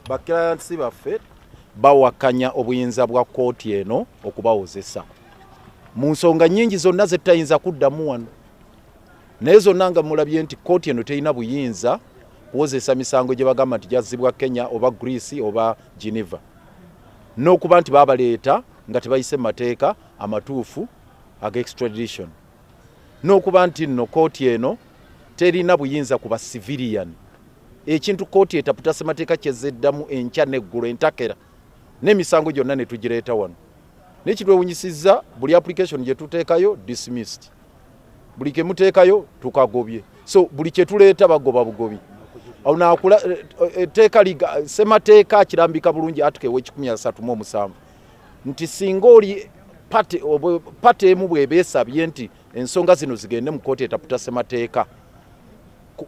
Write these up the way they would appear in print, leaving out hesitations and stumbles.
Bakirayansi baffe bawakanya obuyinza bwa kkooti eno okubawozesa mu nsonga nnyingi zonna zetayinza kuddamu wano, naye zonna nga mulabye nti kkooti eno terina buyinza kuwozesa misango gye bagamba nti gyazzibwa Kenya oba Greece oba Geneva, n'okuba nti babaleeta nga tebayise mu mateeka amatuufu ag'extradition, n'okuba nti nno kkooti eno terina buyinza ku ba civilian. Ekintu kkooti etaputa ssemateeka kyezeddamu enkya n'eggulo entakera n'emisango gyonna ne tugireeta wano. Nekitwewunyisizza buli application gye tuteekayo dismissed, buli ke muteekayo tukagobye, so buli kye tuleeta bagoba bugobi. Awo naakula etteeka ssemateeka kirambika bulungi Article 137 nti singa oli pate emu bw'ebeesabye nti ensonga zino zigende mu kkooti etaputa ssemateeka,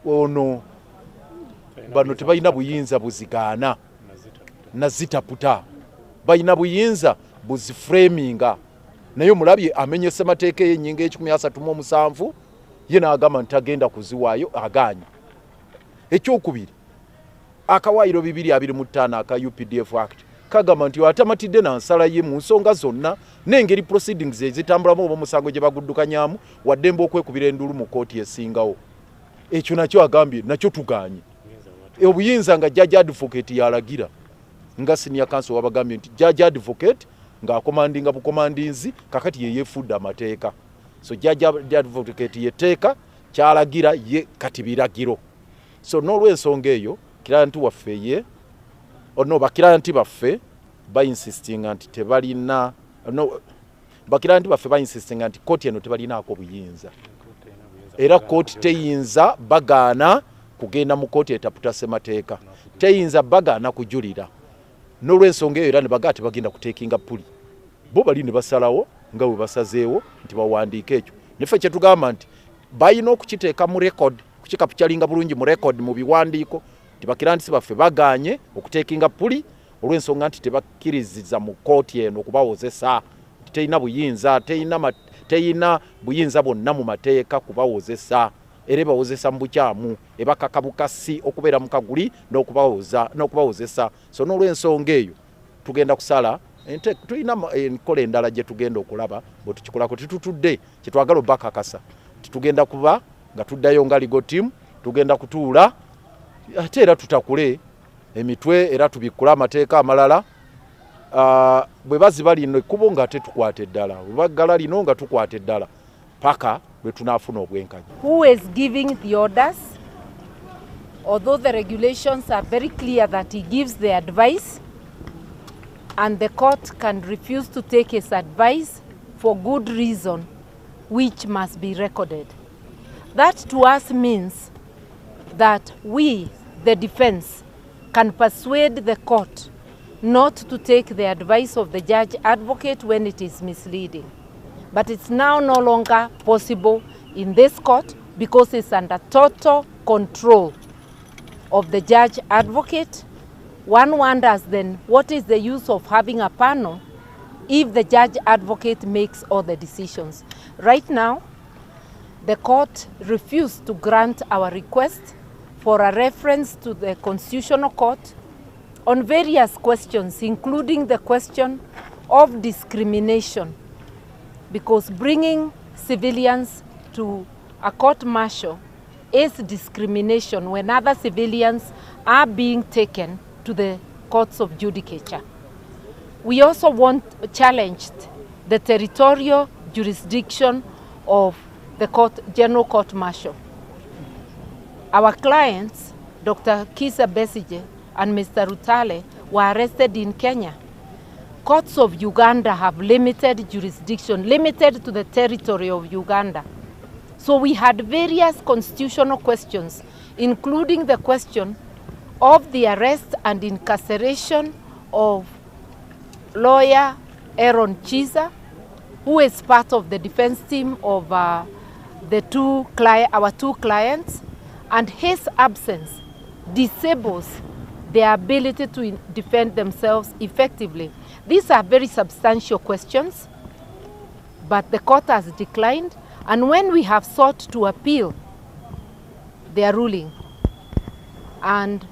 ono bano tebalina buyinza buzigaana nazitaputa, balina buyinza buziframinga. Naye omulabye amenye ssemateeka ey'ennyingo 137 ye n'agamba nti tagenda kuziwaayo, agaanye. Ekyokubiri, akawaayiro 225 aka UPDF Act kagamba nti atamatidde na nsala ye mu nsonga zonna n'engeri proceedings ezitambulamu oba musango gye baguddukanyamu waddembe okwekubira endulu mu kkooti esingawo. Ekyo nakyo agambye nakyo tugaanye. Obuyinza nga judge advocate yalagira nga senior counsel wabagambye nti judge advocate nga akomandinga bukomandinzi kakati ye yefudda amateeka, so judge advocate yeteeka kyalagira ye kati biragiro. So n'olw'ensonga eyo kiranti waffe ye ono bakiranti baffe bayinsistinga nti tebalina bakiranti baffe bayinsistinga nti kkooti eno tebalinaako buyinza, era kkooti teyinza bagaana kugenda mu kkooti etaputa ssemateeka, teyinza bagaana kujulira. N'olw'ensonga eyo era ne bagaa tebagenda kuteekinga puli, bo bali ne basalawo nga bwe basazeewo nti bawandiika ekyo. Neffe kye tugamba nti balina okukiteeka mu record, kukikapityalinga bulungi mu record mu biwandiiko nti bakirantisi baffe bagaanye okuteekinga puli olw'ensonga nti tebakkiriziza mu kkooti eno okubawozesa, terina buyinza, terina buyinza bwonna mu mateeka kubawozesa, era bawozesa mu bukyamu ebakaka bukasi okubeera mu kaguli n'okubawozesa. So n'olw'ensonga eyo tugenda kusala tulina enkola endala gye tugenda okulaba bwe tukikolako, titutudde kyetwagala obbakakasa titugenda kuba nga tuddayo nga legal team, tugenda kutuula ate era tutakule emitwe era tubikkula amateeka amalala bwe baziba lino ekkubo nga ate tukwata eddala, bwe baggala lino nga tukwata eddala paka lwe tunaafuna obwenkanya. Who is giving the orders? Although the regulations are very clear that he gives the advice and the court can refuse to take his advice for good reason which must be recorded. That to us means that we, the defense, can persuade the court not to take the advice of the judge advocate when it is misleading. But it's now no longer possible in this court because it's under total control of the judge advocate. One wonders then, what is the use of having a panel if the judge advocate makes all the decisions? Right now, the court refused to grant our request for a reference to the Constitutional Court on various questions, including the question of discrimination, because bringing civilians to a court-martial is discrimination when other civilians are being taken to the courts of judicature. We also challenged the territorial jurisdiction of the General Court-Martial. Our clients, Dr. Kizza Besigye and Mr. Rutale, were arrested in Kenya. Courts of Uganda have limited jurisdiction, limited to the territory of Uganda. So we had various constitutional questions, including the question of the arrest and incarceration of lawyer Aaron Chiza, who is part of the defense team of our two clients, and his absence disables their ability to defend themselves effectively. These are very substantial questions, but the court has declined, and when we have sought to appeal their ruling, and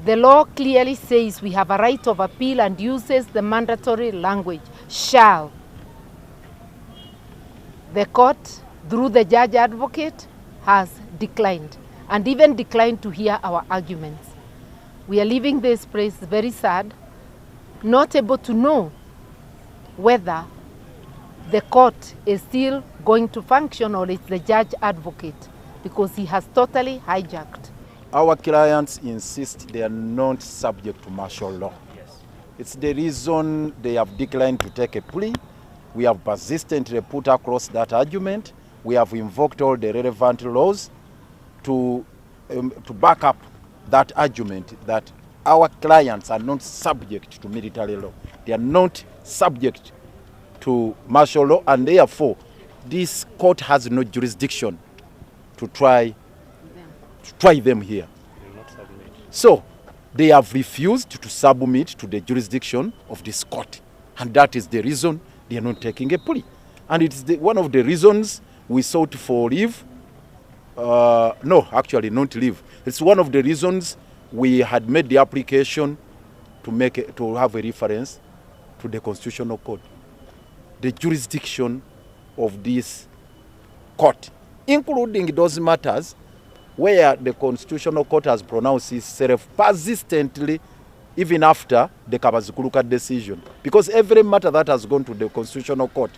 The law clearly says we have a right of appeal and uses the mandatory language, shall. The court, through the judge advocate, has declined, and even declined to hear our arguments. We are leaving this place very sad, not able to know whether the court is still going to function or it's the judge advocate, because he has totally hijacked. Our clients insist they are not subject to martial law. Yes. It's the reason they have declined to take a plea. We have persistently put across that argument. We have invoked all the relevant laws to back up that argument that our clients are not subject to military law. They are not subject to martial law, and therefore this court has no jurisdiction to try them here. So they have refused to submit to the jurisdiction of this court, and that is the reason they are not taking a plea. And it's one of the reasons we sought for leave. No, actually not leave. It's one of the reasons we had made the application to have a reference to the Constitutional Court. The jurisdiction of this court, including those matters where the Constitutional Court has pronounced itself persistently even after the Okubasiba decision. Because every matter that has gone to the Constitutional Court,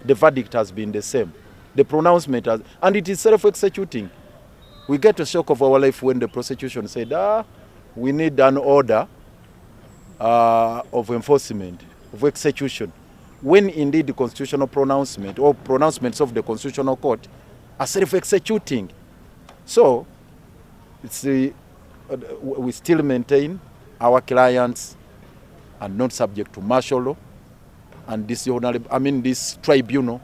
the verdict has been the same. The pronouncement has, and it is self-executing. We get a shock of our life when the prosecution said, we need an order of enforcement, of execution. When indeed the constitutional pronouncement or pronouncements of the Constitutional Court are self-executing. So we still maintain our clients are not subject to martial law, and this tribunal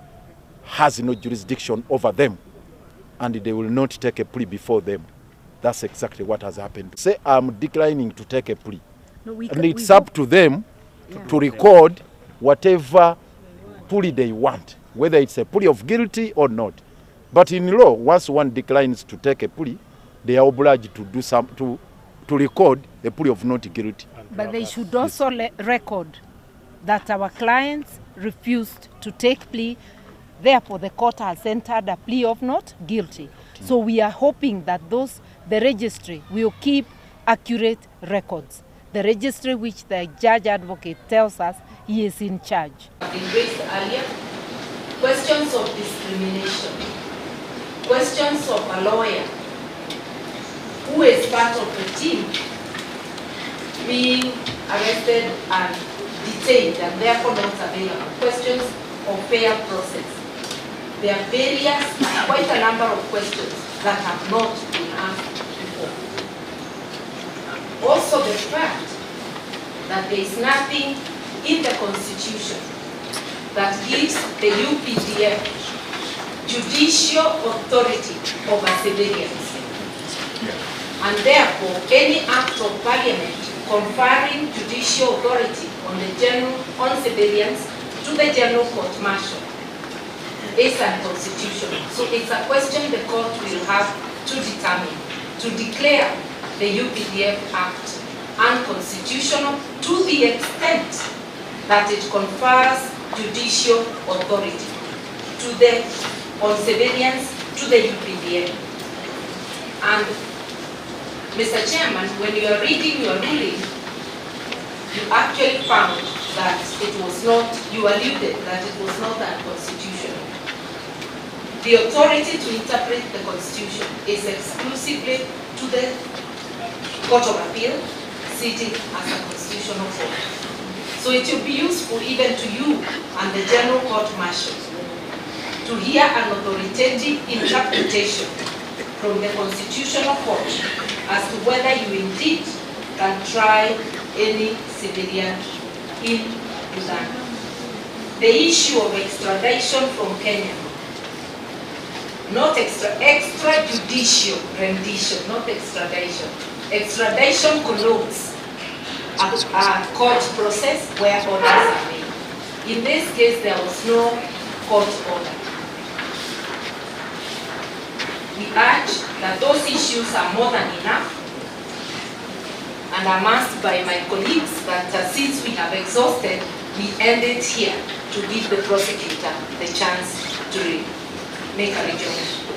has no jurisdiction over them, and they will not take a plea before them. That's exactly what has happened. Say I'm declining to take a plea. No, and it's up to them to record whatever plea they want, whether it's a plea of guilty or not. But in law, once one declines to take a plea, they are obliged to do to record a plea of not guilty. But they should also record that our clients refused to take plea. Therefore, the court has entered a plea of not guilty. So we are hoping that the registry will keep accurate records. The registry which the judge advocate tells us he is in charge. Been raised earlier, questions of discrimination, questions of a lawyer who is part of the team being arrested and detained and therefore not available, questions of fair process. There are quite a number of questions that have not been asked before. Also the fact that there is nothing in the Constitution that gives the UPDF judicial authority over civilians. And therefore, any act of parliament conferring judicial authority on civilians to the General Court Martial is unconstitutional. So it's a question the court will have to determine, to declare the UPDF Act unconstitutional to the extent that it confers judicial authority on civilians to the UPDF. And Mr. Chairman, when you are reading your ruling, you actually found that it was not, you alluded that it was not unconstitutional. The authority to interpret the Constitution is exclusively to the Court of Appeal, sitting as a constitutional court. So it will be useful even to you and the General Court Martial to hear an authoritative interpretation from the Constitutional Court as to whether you indeed can try any civilian in Uganda. The issue of extradition from Kenya, not extrajudicial rendition, not extradition. Extradition connotes a court process where orders are made. In this case, there was no court order. We urge that those issues are more than enough, and I'm asked by my colleagues that since we have exhausted, we end it here to give the prosecutor the chance to make a rejoinder.